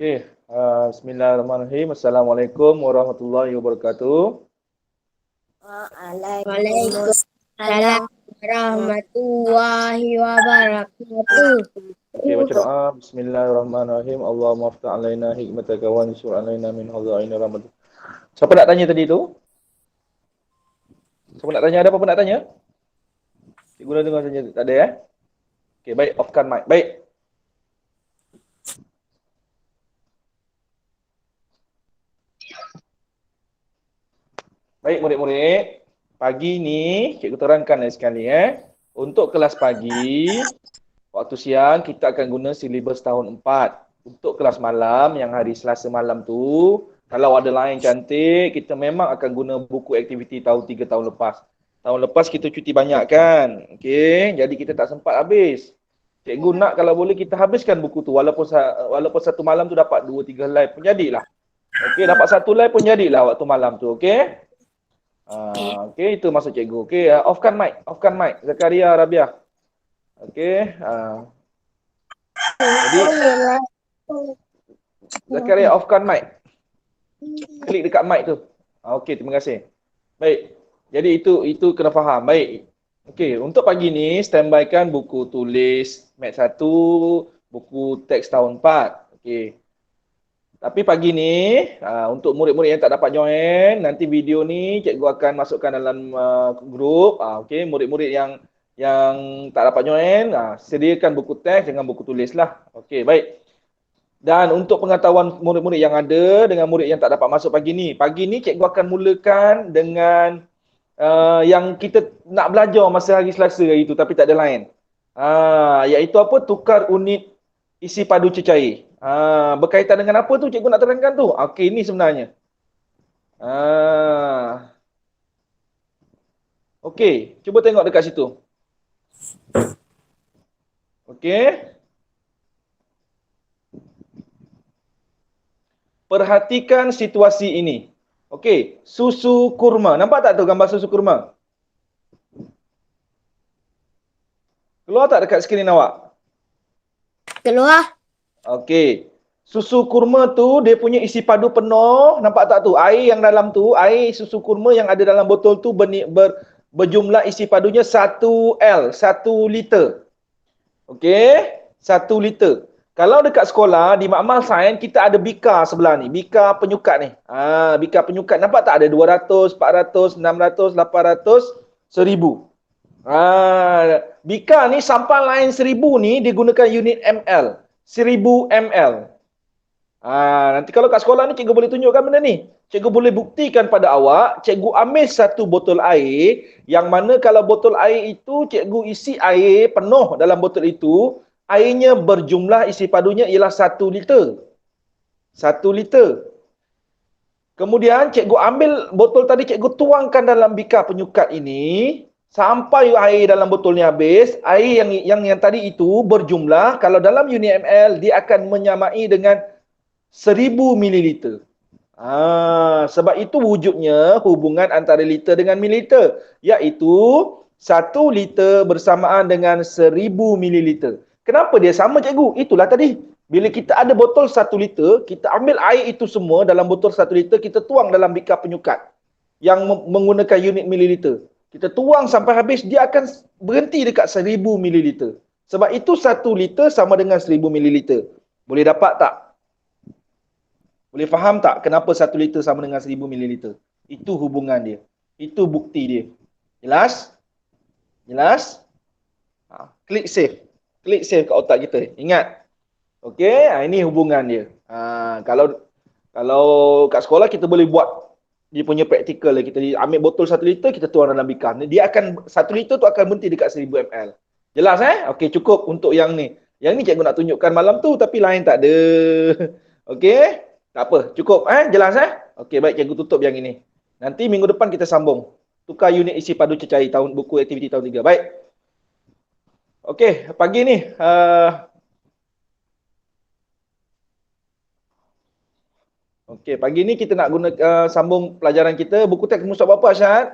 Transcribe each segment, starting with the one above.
Okey, bismillahirrahmanirrahim. Assalamualaikum warahmatullahi wabarakatuh. Waalaikumsalam warahmatullahi wabarakatuh. Okey, baca doa. Bismillahirrahmanirrahim. Allahumma aftah alaina hikmataka wa ansur alaina min hazaini rahmat. Siapa nak tanya tadi tu? Siapa nak tanya? Ada apa-apa nak tanya? Cikgu dah dengar tanya. Tak ada ya? Okey, baik. Offkan mic. Baik. Baik murid-murid. Pagi ni cikgu terangkan sekali Untuk kelas pagi, waktu siang kita akan guna silibus tahun 4. Untuk kelas malam yang hari Selasa malam tu, kalau ada lain cantik, kita memang akan guna buku aktiviti tahun 3 tahun lepas. Tahun lepas kita cuti banyak kan? Okey, jadi kita tak sempat habis. Cikgu nak kalau boleh kita habiskan buku tu walaupun satu malam tu dapat 2 3 live pun jadilah. Okey, dapat satu live pun jadilah waktu malam tu, okey? Okey, itu maksud cikgu. Okey, offkan mic, Zakaria Rabiah. Okey, jadi Zakaria offkan mic. Klik dekat mic tu. Okey, terima kasih. Baik. Jadi itu kena faham. Baik. Okey, untuk pagi ni standbykan buku tulis Mat 1, buku teks tahun 4. Okey. Tapi pagi ni untuk murid-murid yang tak dapat join, nanti video ni cikgu akan masukkan dalam grup. Okey, murid-murid yang tak dapat join, sediakan buku teks dengan buku tulis lah. Okey, baik. Dan untuk pengetahuan murid-murid yang ada dengan murid yang tak dapat masuk pagi ni cikgu akan mulakan dengan yang kita nak belajar masa hari Selasa hari itu tapi tak ada lain. Iaitu apa? Tukar unit isi padu cecair. Berkaitan dengan apa tu cikgu nak terangkan tu? Okey, ini sebenarnya. Okey, cuba tengok dekat situ. Okey. Perhatikan situasi ini. Okey, susu kurma. Nampak tak tu gambar susu kurma? Keluar tak dekat skrin awak? Keluar. Okey. Susu kurma tu dia punya isi padu penuh. Nampak tak tu? Air yang dalam tu, air susu kurma yang ada dalam botol tu berjumlah isi padunya 1L, 1 liter. Okey? 1 liter. Kalau dekat sekolah, di makmal sains, kita ada bika sebelah ni. Bika penyukat ni. Bika penyukat. Nampak tak ada 200, 400, 600, 800, 1000. Bika ni sampan lain 1000 ni digunakan unit ml. 1000 ml. Nanti kalau kat sekolah ni cikgu boleh tunjukkan benda ni. Cikgu boleh buktikan pada awak, cikgu ambil satu botol air, yang mana kalau botol air itu, cikgu isi air penuh dalam botol itu, airnya berjumlah isi padunya ialah 1 liter. 1 liter. Kemudian cikgu ambil botol tadi, cikgu tuangkan dalam bika penyukat ini, sampai air dalam botol ni habis. Air yang tadi itu berjumlah, kalau dalam unit ml, dia akan menyamai dengan 1000 mililiter. Sebab itu wujudnya hubungan antara liter dengan mililiter, iaitu 1 liter bersamaan dengan 1000 mililiter. Kenapa dia sama cikgu? Itulah tadi. Bila kita ada botol 1 liter, kita ambil air itu semua dalam botol 1 liter, kita tuang dalam bika penyukat yang menggunakan unit mililiter. Kita tuang sampai habis, dia akan berhenti dekat 1000 mililiter. Sebab itu 1 liter sama dengan 1000 mililiter. Boleh dapat tak? Boleh faham tak kenapa 1 liter sama dengan 1000 mililiter? Itu hubungan dia. Itu bukti dia. Jelas? Jelas? Klik save. Klik save kat otak kita. Ingat. Okey, ini hubungan dia. Kalau kat sekolah kita boleh buat dia punya praktikal. Kita ambil botol 1 liter, kita tuang dalam bika. Dia akan 1 liter tu akan berhenti dekat 1000 ml. Jelas Okey, cukup untuk yang ni. Yang ni cikgu nak tunjukkan malam tu tapi lain tak ada. Okey? Tak apa, cukup jelas Okey, baik, cikgu tutup yang ini. Nanti minggu depan kita sambung. Tukar unit isi padu cecair tahun buku aktiviti tahun 3. Baik. Okey, pagi ni okey, pagi ni kita nak guna sambung pelajaran kita. Buku teks muka surat berapa, Asyad?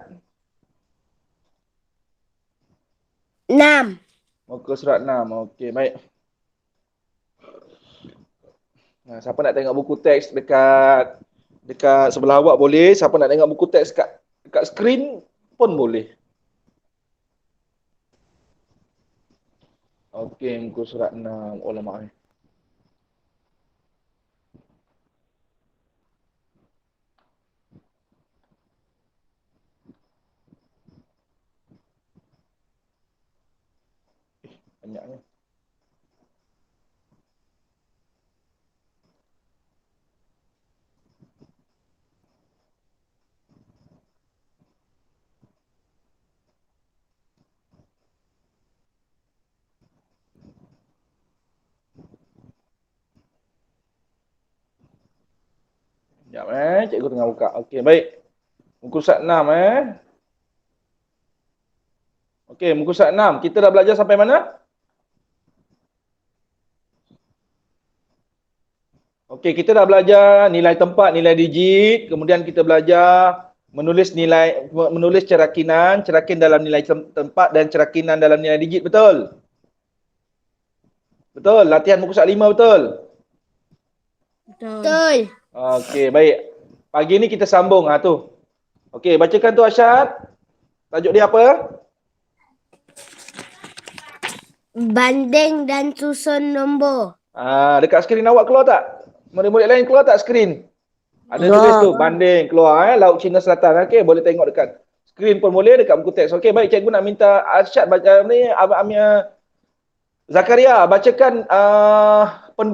6. Muka surat 6. Okey, baik. Siapa nak tengok buku teks dekat sebelah awak boleh. Siapa nak tengok buku teks dekat skrin pun boleh. Okey, muka surat 6. Oh, lama ni. Banyaknya. Sekejap cikgu tengah buka. Okey, baik. Muka surat 6 Okey, muka surat 6. Kita dah belajar sampai mana? Okey, kita dah belajar nilai tempat, nilai digit, kemudian kita belajar menulis cerakinan dalam nilai tempat dan cerakinan dalam nilai digit, betul? Betul, latihan muka surat 5 betul? Betul. Okey, baik. Pagi ni kita sambung tu. Okey, bacakan tu Asyad. Tajuk dia apa? Banding dan susun nombor. Dekat skrin awak keluar tak? Murid-murid lain keluar tak skrin? Ada Keluar. tulis tu, banding keluar Laut Cina Selatan. Okey, boleh tengok dekat skrin pun boleh, dekat buku teks. Okey, baik, cikgu nak minta Asyad baca ni, Amir Zakaria bacakan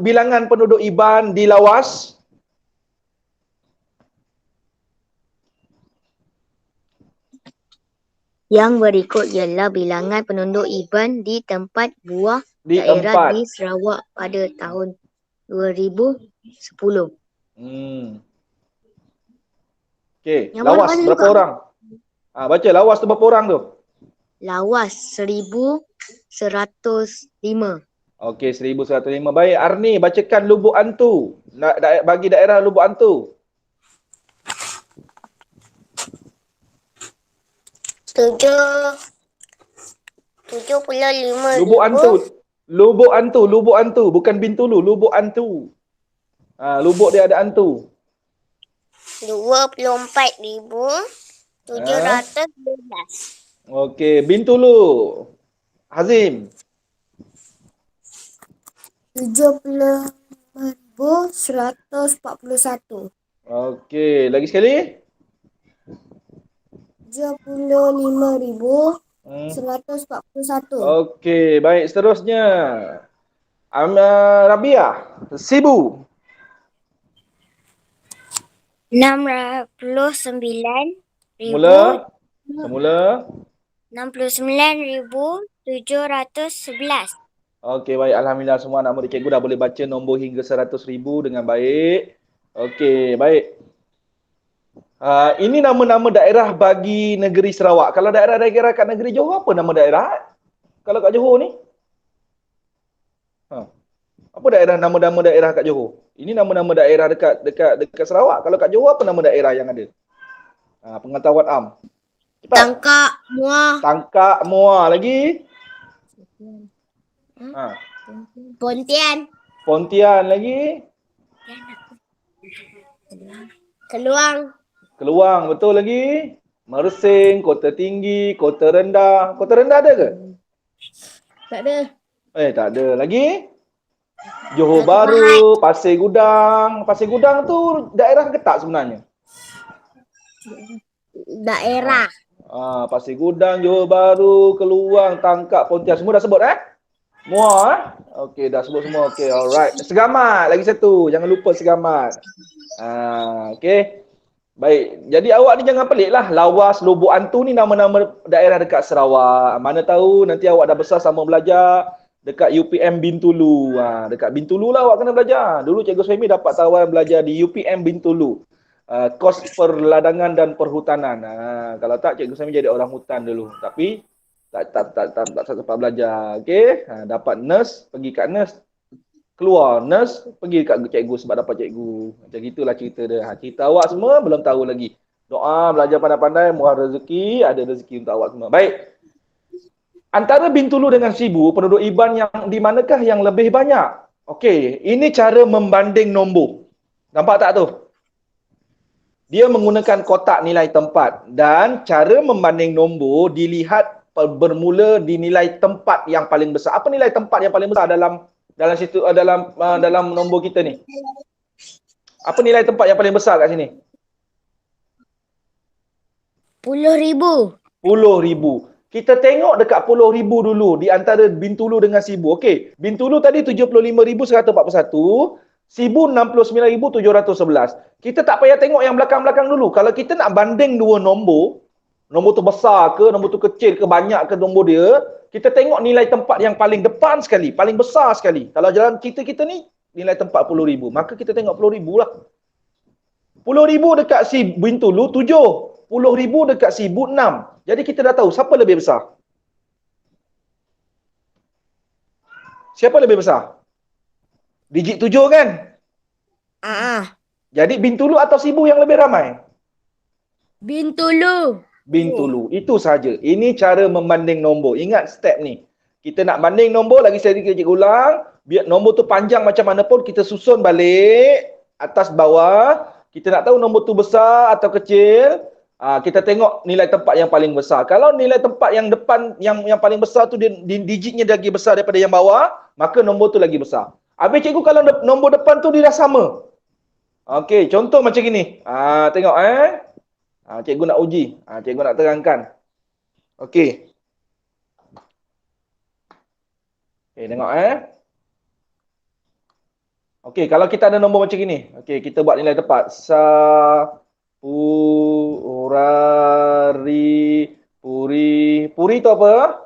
bilangan penduduk IBAN di Lawas. Yang berikut ialah bilangan penduduk IBAN di tempat buah daerah di Sarawak pada tahun 2010. Okey, Yang Lawas mana berapa juga? orang? Baca Lawas tu berapa orang tu? Lawas 1105. Okey, 1105. Baik, Arni bacakan Lubuk Antu. Bagi daerah Lubuk Antu. 75 Lubuk Antu, bukan Bintulu, Lubuk Antu. Lubuk dia ada antu. 24,712. Okey, Bintulu. Hazim. 75,141. Okey, lagi sekali. 75,141. Okey, baik, seterusnya. Rabia, Sibu. 69,000. Semula. 69,711. Okey, baik. Alhamdulillah semua anak murid cikgu dah boleh baca nombor hingga 100,000 dengan baik. Okey, baik. Ini nama-nama daerah bagi negeri Sarawak. Kalau daerah-daerah kat negeri Johor, apa nama daerah? Kalau kat Johor ni? Apa nama-nama daerah kat Johor? Ini nama-nama daerah dekat Sarawak. Kalau kat Johor, apa nama daerah yang ada? Pengetahuan am. Cepat. Tangkak, Muar. Tangkak, Muar. Lagi? Pontian. Pontian lagi? Keluang. Keluang, betul lagi? Mersing, Kota Tinggi, Kota Rendah. Kota Rendah ada ke? Tak ada. Tak ada. Lagi? Johor Bahru, Pasir Gudang. Pasir Gudang tu daerah ke tak sebenarnya? Daerah. Pasir Gudang, Johor Bahru, Keluang, Tangkak, Pontian. Semua dah sebut Muar Okey, dah sebut semua. Okey, alright. Segamat lagi satu. Jangan lupa Segamat. Okey. Baik. Jadi awak ni jangan pelik lah. Lawas, Lubuk Antu ni nama-nama daerah dekat Sarawak. Mana tahu nanti awak dah besar sama belajar dekat UPM Bintulu. Dekat Bintulu lah awak kena belajar. Dulu Cikgu Suhaimi dapat tawaran belajar di UPM Bintulu. Kos perladangan dan perhutanan. Kalau tak Cikgu Suhaimi jadi orang hutan dulu. Tapi tak sempat belajar. Okey, dapat nurse, pergi kat nurse. Keluar nurse, pergi kat cikgu sebab dapat cikgu. Macam gitulah cerita dia. Cerita awak semua belum tahu lagi. Doa, belajar pandai-pandai, murah rezeki, ada rezeki untuk awak semua. Baik. Antara Bintulu dengan Sibu, penduduk IBAN yang di manakah yang lebih banyak? Okey, ini cara membanding nombor. Nampak tak tu? Dia menggunakan kotak nilai tempat dan cara membanding nombor dilihat bermula di nilai tempat yang paling besar. Apa nilai tempat yang paling besar dalam situ dalam nombor kita ni? Apa nilai tempat yang paling besar kat sini? 10,000. 10,000. Kita tengok dekat 10,000 dulu di antara Bintulu dengan Sibu. Okey, Bintulu tadi 75,141, Sibu 69,711. Kita tak payah tengok yang belakang-belakang dulu. Kalau kita nak banding dua nombor, nombor tu besar ke, nombor tu kecil ke, banyak ke nombor dia, kita tengok nilai tempat yang paling depan sekali, paling besar sekali. Kalau dalam kita ni nilai tempat 10,000, maka kita tengok 10,000 lah. 10,000 dekat si Bintulu 7, 10,000 dekat Sibu 6. Jadi kita dah tahu siapa lebih besar. Siapa lebih besar? Digit 7 kan? Jadi Bintulu atau Sibu yang lebih ramai? Bintulu. Bintulu. Itu saja. Ini cara membanding nombor. Ingat step ni. Kita nak banding nombor, lagi sedikit cikgu ulang. Biar nombor tu panjang macam mana pun, kita susun balik. Atas bawah. Kita nak tahu nombor tu besar atau kecil. Kita tengok nilai tempat yang paling besar. Kalau nilai tempat yang depan, yang paling besar tu, digitnya lagi besar daripada yang bawah, maka nombor tu lagi besar. Habis cikgu kalau nombor depan tu dia dah sama. Okey, contoh macam gini. Tengok cikgu nak uji. Cikgu nak terangkan. Okey. Tengok Okey, kalau kita ada nombor macam gini. Okey, kita buat nilai tepat. Puri tu apa?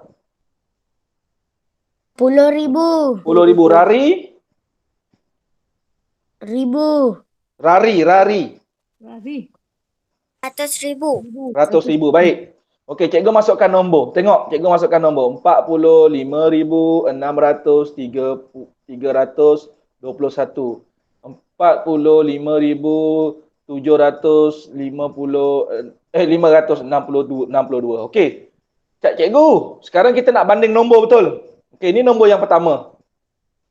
10,000. 10,000. Ribu. Rari. 100,000. 100,000. Baik. Okey, cikgu masukkan nombor. Tengok, cikgu masukkan nombor. 45,603,321. 45,562. Okey. Cikgu, sekarang kita nak banding nombor betul. Okey, ini nombor yang pertama.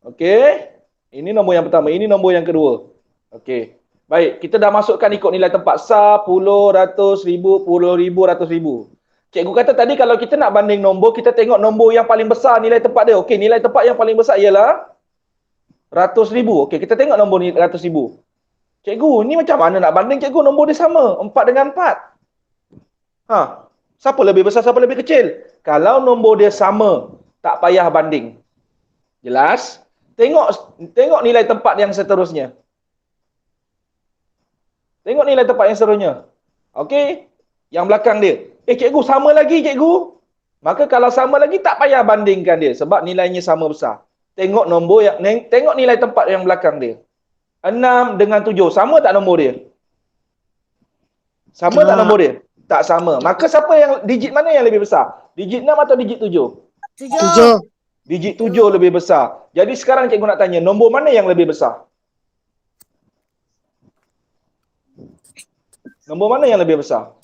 Okey. Ini nombor yang pertama, ini nombor yang kedua. Okey. Baik, kita dah masukkan ikut nilai tempat. 10, 100,000, 10,000, 100,000. Cikgu kata tadi kalau kita nak banding nombor, kita tengok nombor yang paling besar nilai tempat dia. Okey, nilai tempat yang paling besar ialah 100,000. Okey, kita tengok nombor ni 100,000. Cikgu, ni macam mana nak banding cikgu? Nombor dia sama, 4 dengan 4. Siapa lebih besar, siapa lebih kecil? Kalau nombor dia sama, tak payah banding. Jelas? Tengok nilai tempat yang seterusnya. Tengok nilai tempat yang seterusnya. Okey, yang belakang dia. Cikgu, sama lagi cikgu. Maka kalau sama lagi, tak payah bandingkan dia. Sebab nilainya sama besar. Tengok nilai tempat yang belakang dia. 6 dengan 7. Sama tak nombor dia? Sama tak nombor dia? Tak sama. Maka digit mana yang lebih besar? Digit 6 atau digit 7? 7. Digit 7 lebih besar. Jadi sekarang cikgu nak tanya, nombor mana yang lebih besar? Nombor mana yang lebih besar?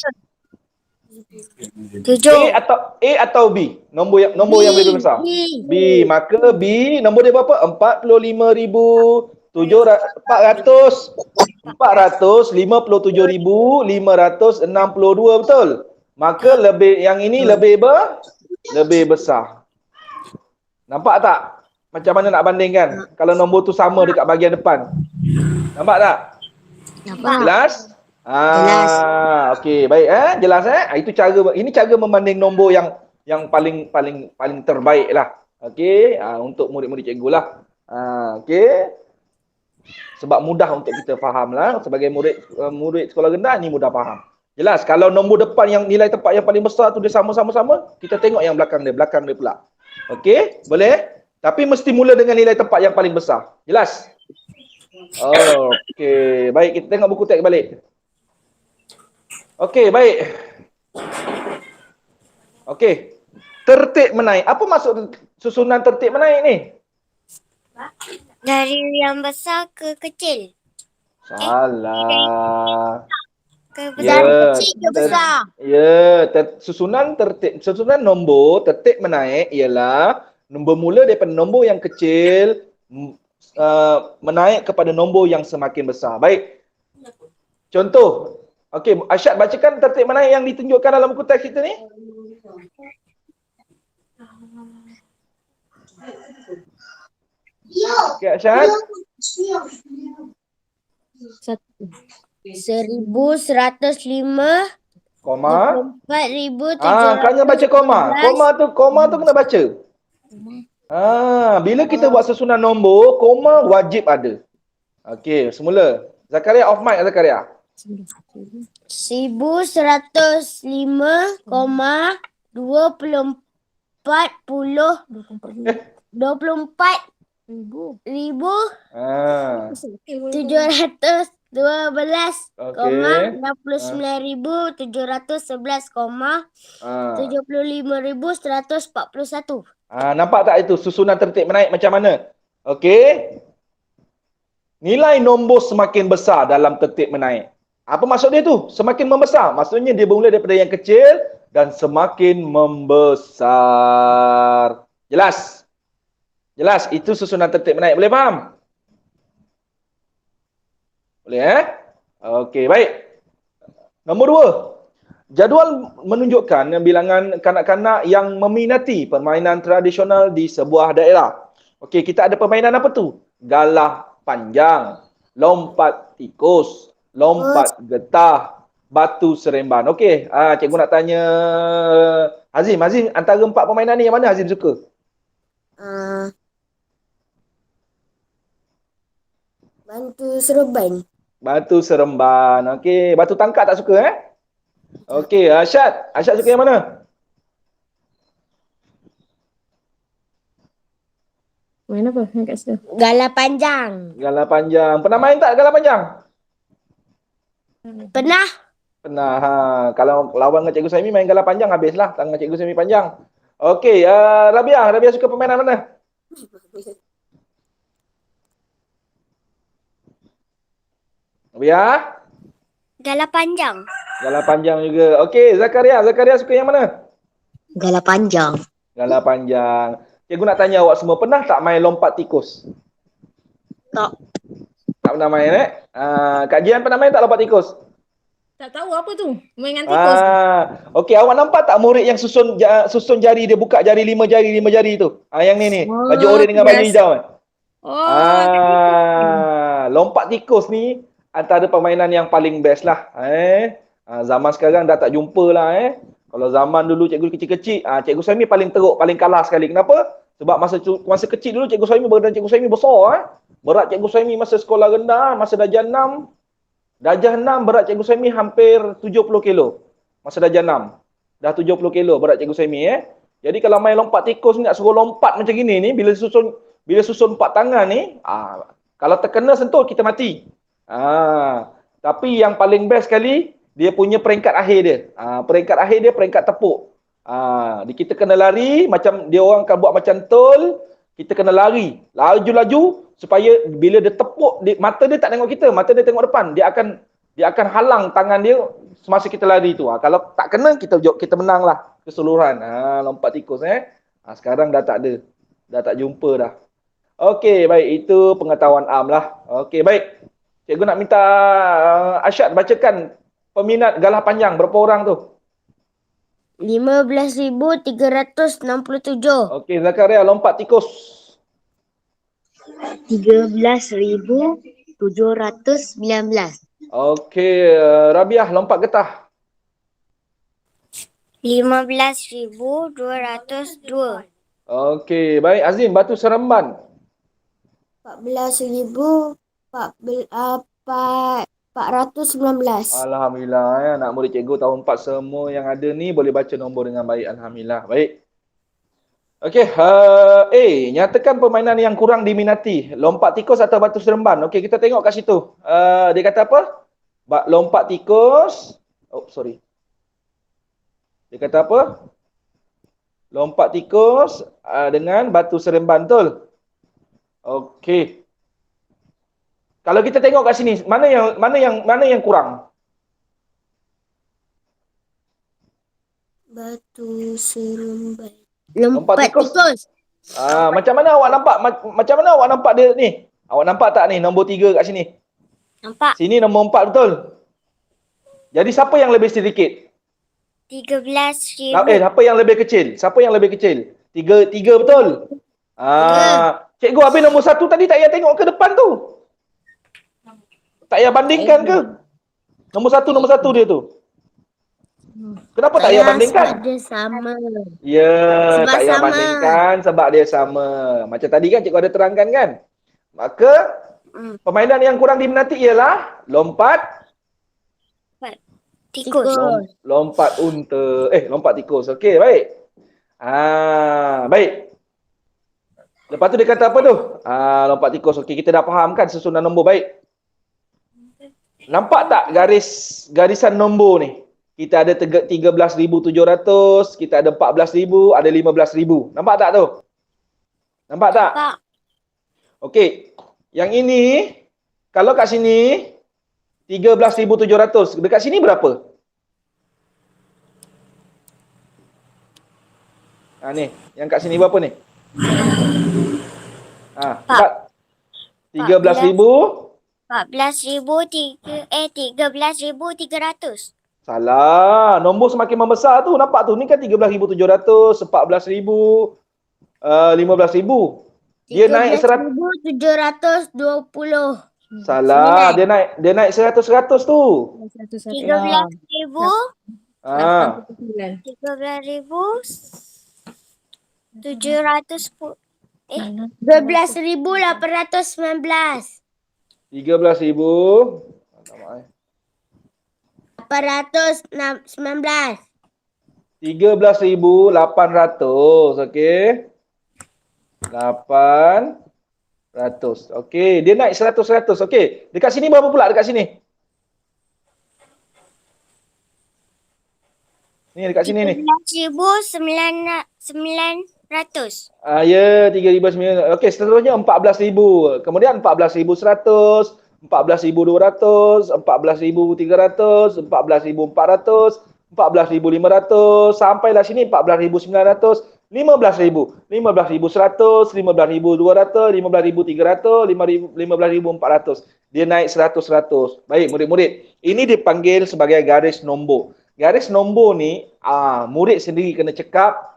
7. A atau B? Nombor yang lebih besar? B. Maka B, nombor dia berapa? 457,562, betul? Maka yang ini lebih besar. Nampak tak? Macam mana nak bandingkan? Kalau nombor tu sama dekat bahagian depan. Nampak tak? Nampak. Jelas? Jelas. Okey, baik jelas ini cara membanding nombor yang paling terbaik lah. Okey, untuk murid-murid cikgu lah. Okey. Sebab mudah untuk kita faham lah. Sebagai murid sekolah rendah ni mudah faham. Jelas, kalau nombor depan yang nilai tempat yang paling besar tu dia sama-sama, kita tengok yang belakang dia pula. Okey, boleh? Tapi mesti mula dengan nilai tempat yang paling besar. Jelas? Okey, baik, kita tengok buku teks balik. Okey, baik. Okey. Tertib menaik. Apa maksud susunan tertib menaik ni? Dari yang besar ke kecil. Salah. Dari kecil ke besar. Susunan nombor tertib menaik ialah bermula daripada nombor yang kecil menaik kepada nombor yang semakin besar. Baik. Contoh. Okey, Asyad bacakan tertib menaik yang ditunjukkan dalam buku teks kita ni. Okey, Asyad. 1105. Koma. 24,700. Kena baca koma. Koma tu kena baca. Bila kita buat susunan nombor, koma wajib ada. Okey, semula. Zakaria off mic, Zakaria. 11,711,75,75,141. Nampak tak itu susunan tertib menaik macam mana? Okey. Nilai nombor semakin besar dalam tertib menaik. Apa maksud dia tu? Semakin membesar. Maksudnya dia bermula daripada yang kecil dan semakin membesar. Jelas? Jelas? Itu susunan tertib menaik. Boleh faham? Boleh Okey, baik. Nombor 2. Jadual menunjukkan bilangan kanak-kanak yang meminati permainan tradisional di sebuah daerah. Okey, kita ada permainan apa tu? Galah panjang, lompat tikus, lompat getah, batu seremban. Okey, cikgu nak tanya Hazim. Hazim, antara 4 permainan ni yang mana Hazim suka? Bantu serban. Batu seremban. Okey, batu tangkap tak suka Okey, Asyad. Asyad suka yang mana? Main apa? Yang kat situ. Galah panjang. Galah panjang. Pernah main tak galah panjang? Pernah. Pernah. Kalau lawan dengan Cikgu Saimi main galah panjang habislah. Tangan Cikgu Saimi panjang. Okey, Rabia. Rabia suka permainan mana? Rabia? Galah panjang. Galah panjang juga. Okey, Zakaria. Zakaria suka yang mana? Galah panjang. Galah panjang. Cikgu nak tanya awak semua, pernah tak main lompat tikus? Tak. Tak pernah main Kak Jian pernah main tak lompat tikus? Tak tahu apa tu. Main dengan tikus. Okey, awak nampak tak murid yang susun jari dia, buka jari 5 jari tu? Yang ni. Baju oranye dengan baju hijau. Lompat tikus ni antara permainan yang paling best lah. Zaman sekarang dah tak jumpa lah. Kalau zaman dulu cikgu kecil-kecil, Cikgu Saimi paling teruk, paling kalah sekali. Kenapa? Sebab masa kecil dulu Cikgu Saimi, badan Cikgu Saimi besar. Berat Cikgu Saimi masa sekolah rendah, masa darjah 6. Darjah 6 berat Cikgu Saimi hampir 70 kilo. Masa darjah 6. Dah 70 kilo berat Cikgu Saimi. Jadi kalau main lompat tikus ni, nak suruh lompat macam gini ni, bila susun 4 tangan ni, kalau terkena sentuh kita mati. Tapi yang paling best sekali, dia punya peringkat akhir dia. Peringkat akhir dia peringkat tepuk. Kita kena lari, macam dia orang akan buat macam tol, kita kena lari. Laju-laju supaya bila dia tepuk, mata dia tak tengok kita, mata dia tengok depan. Dia akan halang tangan dia semasa kita lari tu. Kalau tak kena, kita menanglah keseluruhan. Lompat tikus sekarang dah tak ada. Dah tak jumpa dah. Okey, baik, itu pengetahuan am lah. Okey, baik. Cikgu nak minta Asyad bacakan peminat galah panjang, berapa orang tu? 15,367. Okey, Zakaria, lompat tikus. 13,719. Okey, Rabiah, lompat getah. 15,202. Okey, baik. Azim, batu seremban. 14,419. Alhamdulillah, anak murid cikgu tahun 4 semua yang ada ni boleh baca nombor dengan baik. Alhamdulillah. Baik. Okey, nyatakan permainan yang kurang diminati. Lompat tikus atau batu seremban. Okey, kita tengok kat situ. Dia kata apa? Lompat tikus. Dia kata apa? Lompat tikus dengan batu seremban, betul? Okey. Kalau kita tengok kat sini, mana yang kurang? Batu seremban. Lompat tikus. Macam mana awak nampak dia ni? Awak nampak tak ni nombor 3 kat sini? Nampak. Sini nombor 4 betul. Jadi siapa yang lebih sedikit? 13,000. Siapa yang lebih kecil? Siapa yang lebih kecil? 3 betul. Cikgu habis nombor 1 tadi tak payah tengok ke depan tu. Tak payah bandingkan ke? Nombor satu dia tu. Kenapa tak payah bandingkan? Sebab dia sama. Ya, Sebab tak payah sama. bandingkan sebab dia sama. Macam tadi kan cikgu ada terangkan kan? Maka permainan yang kurang diminati ialah lompat Tikus. lompat unta. Lompat tikus. Okey, baik. Baik. Lepas tu dia kata apa tu? Lompat tikus. Okey, kita dah faham kan susunan nombor. Baik. Nampak tak garisan nombor ni? Kita ada 13,700, kita ada 14,000, ada 15,000. Nampak tak tu? Nampak tak? Nampak. Okey. Yang ini, kalau kat sini, 13,700. Dekat sini berapa? Ni. Yang kat sini berapa ni? 13,000. 13,300. Salah. Nombor semakin membesar tu. Nampak tu? Ni kan 13,700, 14,000, 15,000. Dia naik 13,720. Salah. Dia naik 100 tu. 13,000. 13,700. 12,819. 13,000. 819. 13,800. Okey. 800. Okey. Dia naik 100. Okey. Dekat sini berapa pula dekat sini? Ni dekat sini ni. 13,900. Ya, 3,900. Okey, seterusnya 14,000. Kemudian 14,100, 14,200, 14,300, 14,400, 14,500, sampailah sini 14,900, 15,000, 15,100, 15,200, 15,300, 15,400. Dia naik 100. Baik, murid-murid. Ini dipanggil sebagai garis nombor. Garis nombor ni, murid sendiri kena cekap.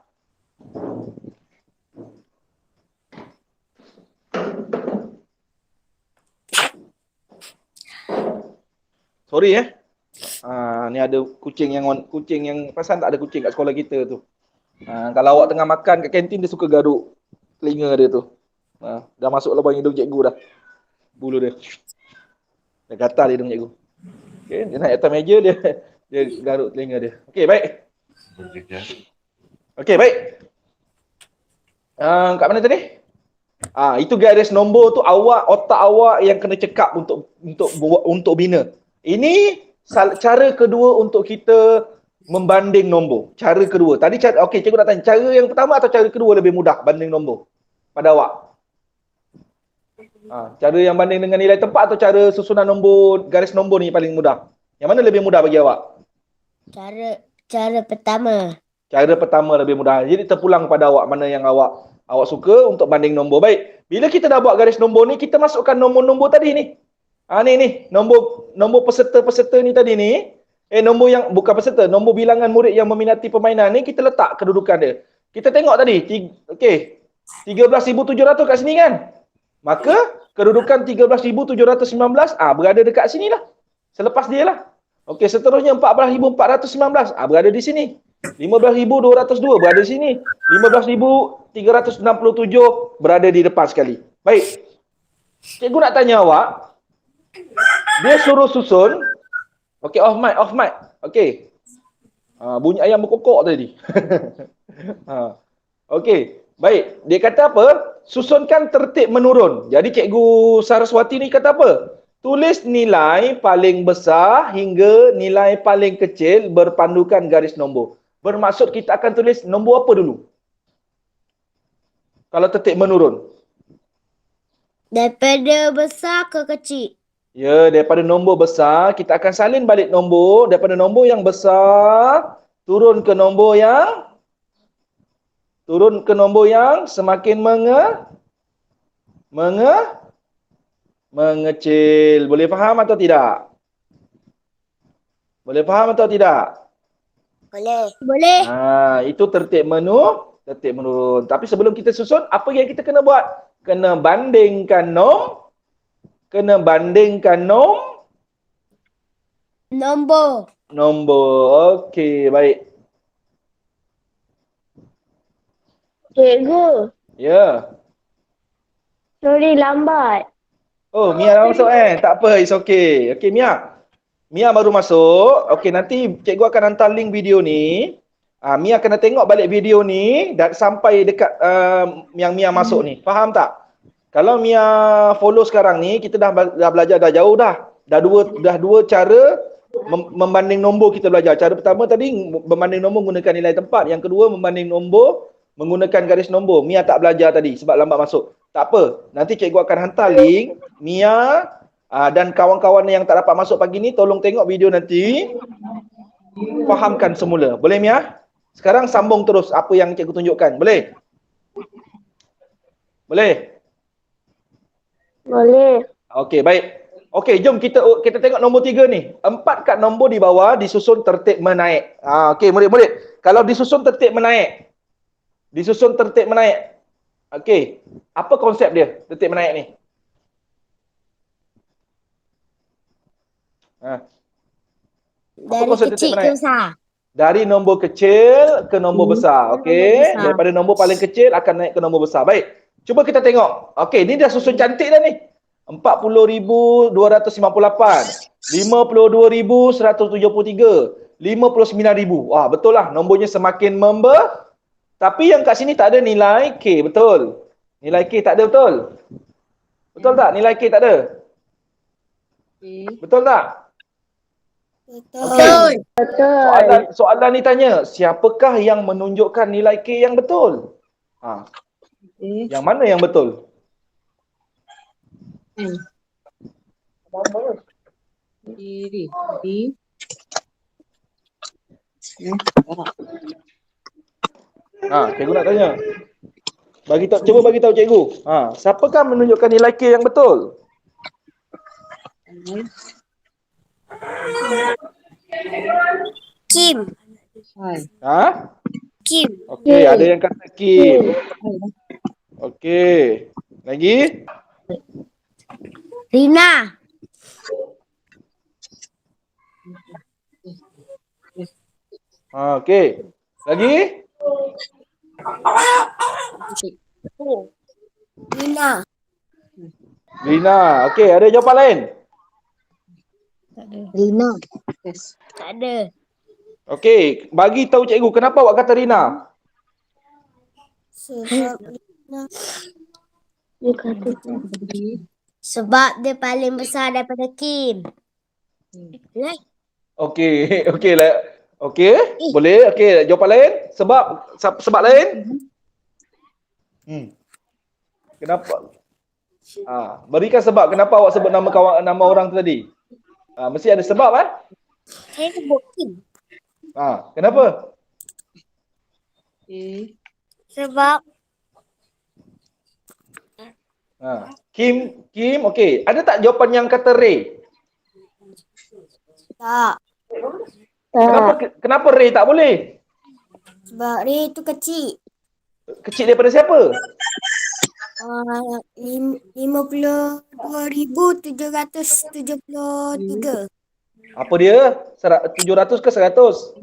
Sorry ni ada kucing yang pasal tak ada kucing kat sekolah kita tu. Kalau awak tengah makan kat kantin dia suka garuk telinga dia tu. Dah masuk lubang hidung cikgu dah. Bulu dia. Dah gatal hidung cikgu. Okey, dia naik atas meja dia garuk telinga dia. Okey, baik. Okey, baik. Kat mana tadi? Itu garis nombor tu otak awak yang kena cekap untuk bina. Ini cara kedua untuk kita membanding nombor. Cara kedua. Tadi cikgu nak tanya, cara yang pertama atau cara kedua lebih mudah banding nombor pada awak? Cara yang banding dengan nilai tempat atau cara susunan nombor, garis nombor ni paling mudah? Yang mana lebih mudah bagi awak? Cara pertama. Cara pertama lebih mudah. Jadi terpulang pada awak mana yang awak suka untuk banding nombor. Baik. Bila kita dah buat garis nombor ni, kita masukkan nombor-nombor tadi ni. Ni nombor peserta-peserta ni tadi ni. Nombor yang bukan peserta, nombor bilangan murid yang meminati permainan ni kita letak kedudukan dia. Kita tengok tadi, okey. 13,700 kat sini kan? Maka kedudukan 13,719 berada dekat sini lah. Selepas dia lah. Okey, seterusnya 14,419 berada di sini. 15,202 berada di sini. 15,367 berada di depan sekali. Baik. Cikgu nak tanya awak. Dia suruh susun. Okey, off mic. Okey. Bunyi ayam berkokok tadi. Okey. Baik. Dia kata apa? Susunkan tertib menurun. Jadi Cikgu Saraswati ni kata apa? Tulis nilai paling besar hingga nilai paling kecil berpandukan garis nombor. Bermaksud kita akan tulis nombor apa dulu? Kalau tertib menurun. Daripada besar ke kecil. Ya, daripada nombor besar, kita akan salin balik nombor. Daripada nombor yang besar, turun ke nombor yang semakin Mengecil. Boleh faham atau tidak? Boleh faham atau tidak? Boleh. Boleh. Itu tertib menurun. Tapi sebelum kita susun, apa yang kita kena buat? Kena bandingkan Nombor. Okey, baik. Cikgu, Ya. sorry lambat. Oh, Mia dah masuk Tak apa, it's okay. Okey, Mia. Mia baru masuk. Okey, nanti cikgu akan hantar link video ni. Mia kena tengok balik video ni dan sampai dekat yang Mia masuk ni. Faham tak? Kalau Mia follow sekarang ni, kita dah belajar dah jauh dah. Dah dua cara membanding nombor kita belajar. Cara pertama tadi membanding nombor menggunakan nilai tempat. Yang kedua membanding nombor menggunakan garis nombor. Mia tak belajar tadi sebab lambat masuk. Tak apa. Nanti cikgu akan hantar link. Mia dan kawan-kawan yang tak dapat masuk pagi ni, tolong tengok video nanti. Fahamkan semula. Boleh Mia? Sekarang sambung terus apa yang cikgu tunjukkan. Boleh? Boleh? Boleh. Okey, baik. Okey, jom kita tengok nombor 3 ni. 4 kad nombor di bawah disusun tertib menaik. Okey, murid-murid. Kalau disusun tertib menaik. Okey, apa konsep dia tertib menaik ni? Dari kecil ke besar. Dari nombor kecil ke nombor besar. Okey, daripada nombor paling kecil akan naik ke nombor besar. Baik. Cuba kita tengok. Okey, ni dah susun cantik dah ni. 40,258, 52,173, 59,000. Wah, betul lah. Nombornya semakin tapi yang kat sini tak ada nilai K, betul? Nilai K tak ada, betul? Betul tak? Nilai K tak ada? Betul tak? Betul. Soalan ni tanya, siapakah yang menunjukkan nilai K yang betul? Yang mana yang betul? Cikgu nak tanya. Cuba bagi tahu cikgu. Siapakah menunjukkan nilai K yang betul? Kim. Kim. Okey, ada yang kata Kim. Okey. Lagi? Rina. Okey. Lagi? Rina. Okey, ada jawapan lain? Rina. Tak ada. Okey, bagi tahu cikgu kenapa awak kata Rina? Sebab dia paling besar daripada Kim. Okey, okeylah. Okey, boleh. Okey, jawapan lain? Sebab lain? Kenapa? Berikan sebab kenapa awak sebut nama orang tu tadi. Mesti ada sebab Saya sebut Kim. Kenapa? Sebab Kim, okey. Ada tak jawapan yang kata Ray? tak. Kenapa Ray tak boleh? Sebab Ray tu kecil. Kecil daripada siapa? 52,773. Apa dia? 700 ke 100?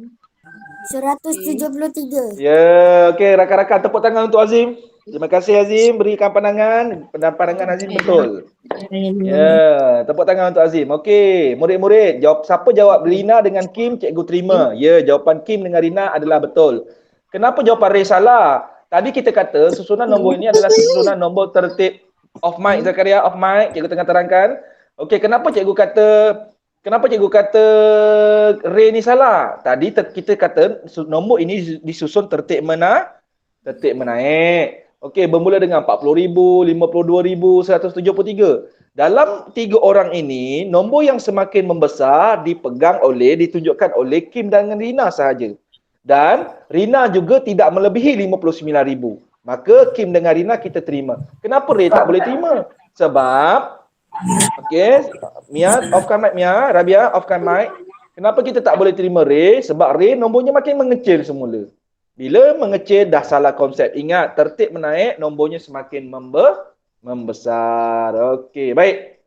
173. Ya, okey, rakan-rakan tepuk tangan untuk Azim. Terima kasih Azim berikan pandangan Azim betul. Ya, tepuk tangan untuk Azim. Okey, murid-murid, siapa jawab Rina dengan Kim, cikgu terima. Ya, jawapan Kim dengan Rina adalah betul. Kenapa jawapan Ray salah? Tadi kita kata susunan nombor ini adalah susunan nombor tertib. Off mic Zakaria, off mic, cikgu tengah terangkan. Okey, kenapa cikgu kata Ray ni salah? Tadi kita kata nombor ini disusun tertib menaik. Okey, bermula dengan 40,000, 52,000, 173. Dalam 3 orang ini, nombor yang semakin membesar ditunjukkan oleh Kim dan Rina sahaja. Dan Rina juga tidak melebihi 59,000. Maka Kim dengan Rina kita terima. Kenapa Ray tak boleh terima? Sebab Okey, Mia, offkan mic Mia, Rabia, offkan mic. Kenapa kita tak boleh terima Ray? Sebab Ray nombornya makin mengecil semula. Bila mengecil dah salah konsep. Ingat, tertib menaik, nombornya semakin membesar. Okey, baik.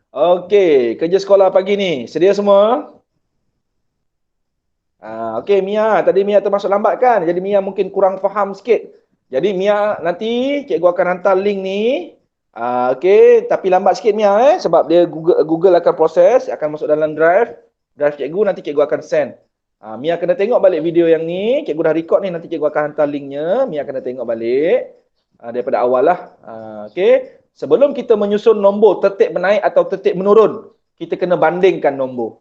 Okey, kerja sekolah pagi ni. Sedia semua? Okey, Mia. Tadi Mia termasuk lambat kan? Jadi Mia mungkin kurang faham sikit. Jadi Mia nanti cikgu akan hantar link ni. Okey, tapi lambat sikit Mia sebab dia Google akan proses, akan masuk dalam drive cikgu, nanti cikgu akan send. Mia kena tengok balik video yang ni, cikgu dah record ni, nanti cikgu akan hantar linknya, Mia kena tengok balik daripada awal lah. Okey, sebelum kita menyusun nombor tertib menaik atau tertib menurun, kita kena bandingkan nombor.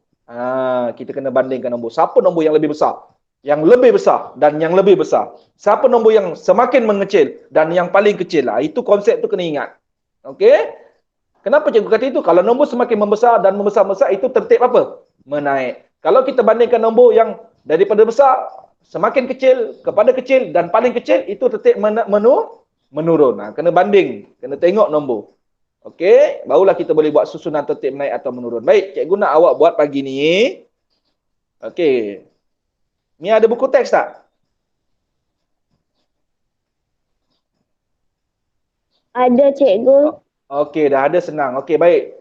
Kita kena bandingkan nombor. Siapa nombor yang lebih besar? Yang lebih besar dan yang lebih besar. Siapa nombor yang semakin mengecil dan yang paling kecil? Itu konsep tu kena ingat. Okey? Kenapa cikgu kata itu? Kalau nombor semakin membesar dan membesar-besar, itu tertib apa? Menaik. Kalau kita bandingkan nombor yang daripada besar, semakin kecil kepada kecil dan paling kecil, itu tertib menurun. Kena banding. Kena tengok nombor. Okey? Barulah kita boleh buat susunan tertib menaik atau menurun. Baik, cikgu nak awak buat pagi ni. Okey. Mia ada buku teks tak? Ada cikgu. Okey, dah ada, senang. Okey, baik.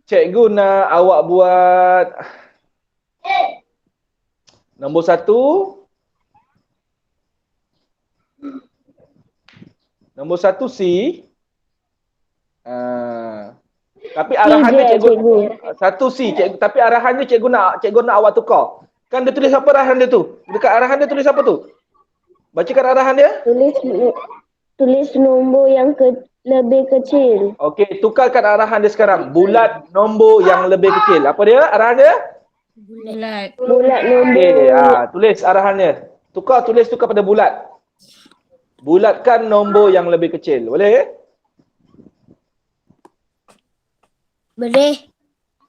Cikgu nak awak buat nombor 1. Nombor 1 C. Tapi arahannya cikgu 1 C, cikgu, tapi arahannya cikgu nak awak tukar. Kan dia tulis apa arahan dia tu? Dekat arahan dia tulis apa tu? Bacakan arahan dia. Tulis nombor yang lebih kecil. Okey, tukarkan arahan dia sekarang. Bulat nombor yang lebih kecil. Apa dia? Arahan dia? Bulat. Bulat nombor. Okey, tulis arahannya. Tulis pada bulat. Bulatkan nombor yang lebih kecil. Boleh? Boleh.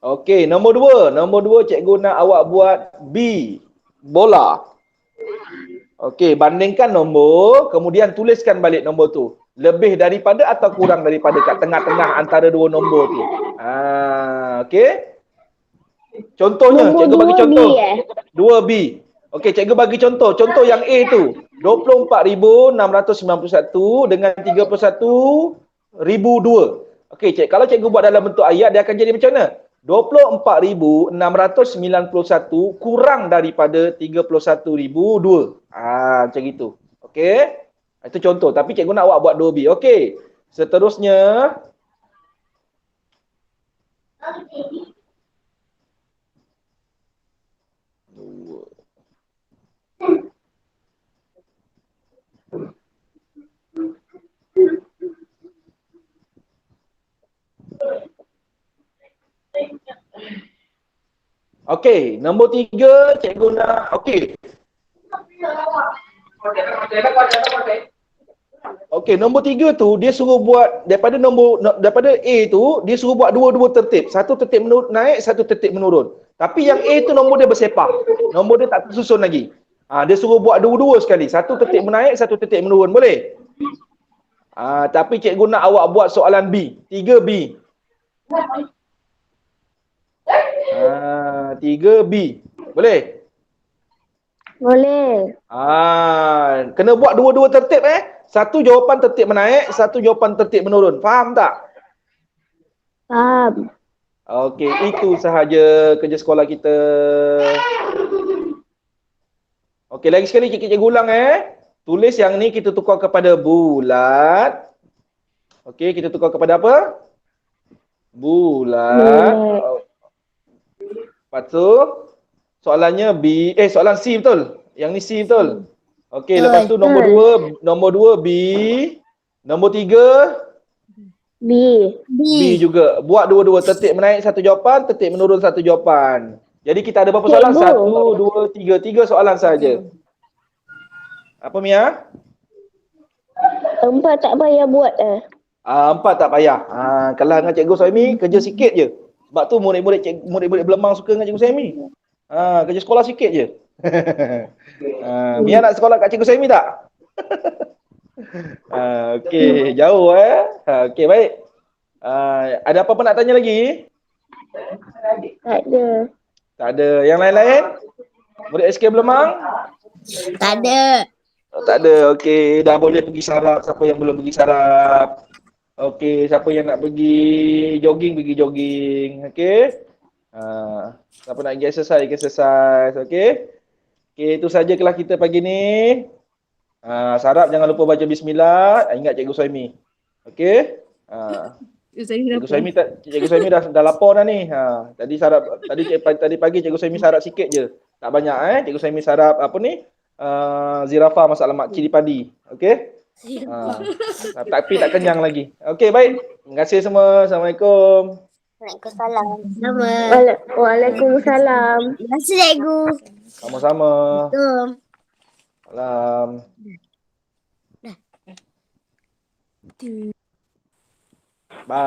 Okey, nombor 2. Nombor 2 cikgu nak awak buat B. Bola. Okey, bandingkan nombor, kemudian tuliskan balik nombor tu. Lebih daripada atau kurang daripada, kat tengah-tengah antara dua nombor tu. Okey. Contohnya, Nombor cikgu bagi 2B, contoh. 2B. Okey, cikgu bagi contoh. Contoh yang A tu, 24,691 dengan 31,002. Okey, kalau cikgu buat dalam bentuk ayat, dia akan jadi macam mana? 24,691 kurang daripada 31,002. Macam itu. Okey. Itu contoh. Tapi cikgu nak awak buat 2B. Okey. Seterusnya. Okey, nombor 3 cikgu nak, okey. Okey, nombor 3 tu dia suruh buat daripada A tu dia suruh buat dua-dua tertib. Satu tertib naik, satu tertib menurun. Tapi yang A tu nombor dia bersepah. Nombor dia tak tersusun lagi. Dia suruh buat dua-dua sekali. Satu tertib menaik, satu tertib menurun. Boleh? Tapi cikgu nak awak buat soalan B. 3B. 3B. Boleh? Boleh. Kena buat dua-dua tertib Satu jawapan tertib menaik, satu jawapan tertib menurun. Faham tak? Faham. Okey, itu sahaja kerja sekolah kita. Okey, lagi sekali cikgu ulang Tulis yang ni kita tukar kepada bulat. Okey, kita tukar kepada apa? Bulat. Lepas tu soalannya B, soalan C betul? Yang ni C betul? Okey, lepas tu nombor 2 B, nombor 3 B. B juga. Buat dua-dua, tertib menaik satu jawapan, tertib menurun satu jawapan. Jadi kita ada berapa soalan? 1, 2, 3. 3 soalan saja. Apa Mia? 4 tak payah buat 4 tak payah. Kalau dengan cikgu Suhaimi kerja sikit je. Sebab tu murid-murid Belemang suka dengan cikgu Suhaimi. Kerja sekolah sikit je. Mia nak sekolah kat cikgu Suhaimi tak? Okey, jauh Okey, baik. Ada apa-apa nak tanya lagi? Tak ada. Tak ada. Yang lain-lain? Murid SK Belemang? Tak ada. Oh, tak ada. Okey, dah boleh pergi sarap. Siapa yang belum pergi sarap? Okey, siapa yang nak pergi jogging. Okey. Siapa nak pergi exercise. Okey. Okey, itu saja kelas kita pagi ni. Sarap jangan lupa baca bismillah. Ingat Cikgu Suhaimi. Okey. Cikgu Suhaimi dah lapor dah ni. Tadi pagi Cikgu Suhaimi sarap sikit je. Tak banyak Cikgu Suhaimi sarap apa ni? Zirafah masak lemak cili padi. Okey? Tapi tak kenyang lagi. Okey, baik. Terima kasih semua. Assalamualaikum. Waalaikumsalam. Sama. Waalaikumsalam. Terima kasih cikgu. Sama-sama. Assalamualaikum. Salam. Bye.